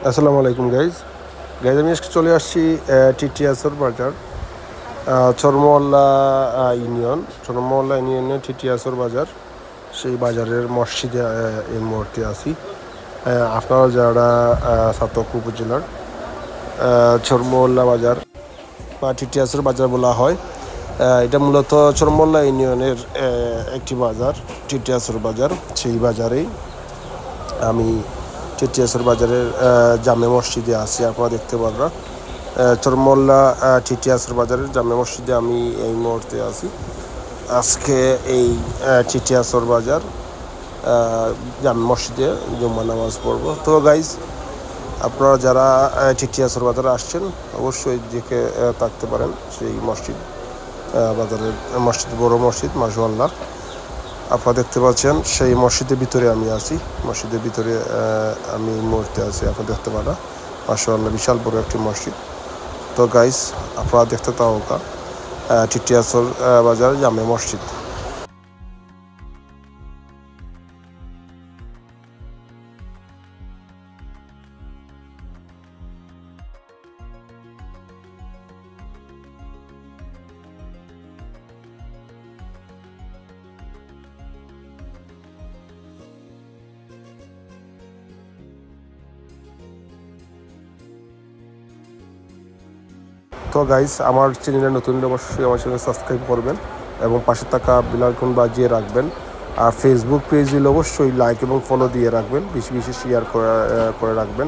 আসসালামু আলাইকুম গাইজ আমি আজকে চলে আসছি টিটিয়াসর বাজার, চরমোল্লা ইউনিয়নের টিটিয়াসর বাজার। সেই বাজারের মসজিদে এই মুহূর্তে আছি। আপনারা যারা সাতক উপজেলার চরমোল্লা বাজার বা টিটিয়াসর বাজার বলা হয়, এটা মূলত চরমোল্লা ইউনিয়নের একটি বাজার, টিটিয়াসর বাজার। সেই বাজারেই আমি টিটিয়াসর বাজারের জামে মসজিদে আছি। আপনারা দেখতে পারবেন চরমোল্লা টিটিয়াসর বাজারের জামে মসজিদে আমি এই মুহূর্তে আছি। আজকে এই টিটিয়াসর বাজার জামে মসজিদে জুম্মা নামাজ পড়ব। তো গাইজ, আপনারা যারা টিটিয়াসর বাজারে আসছেন অবশ্যই দেখে থাকতে পারেন সেই মসজিদ, বাজারের মসজিদ, বড় মসজিদ মাশাআল্লাহ। আপনারা দেখতে পাচ্ছেন সেই মসজিদের ভিতরে আমি আছি। মসজিদের ভিতরে আমি এই মুহূর্তে আছি। আপনারা দেখতে পারা মাশাআল্লাহ, বিশাল বড় একটি মসজিদ। তো গাইস, আপনারা দেখতে থাকুন টিটিয়াসর বাজার জামে মসজিদ। তো গাইস, আমার চ্যানেলে নতুন অবশ্যই আমার চ্যানেল সাবস্ক্রাইব করবেন এবং পাশে থাকা বেল আইকন বাজিয়ে রাখবেন। আর ফেসবুক পেজ দিলে অবশ্যই লাইক এবং ফলো দিয়ে রাখবেন, বেশি বেশি শেয়ার করে রাখবেন।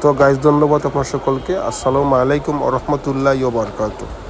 তো গাইস, ধন্যবাদ আপনার সকলকে। আসসালামু আলাইকুম ওয়া রাহমাতুল্লাহি ওয়া বারাকাতুহু।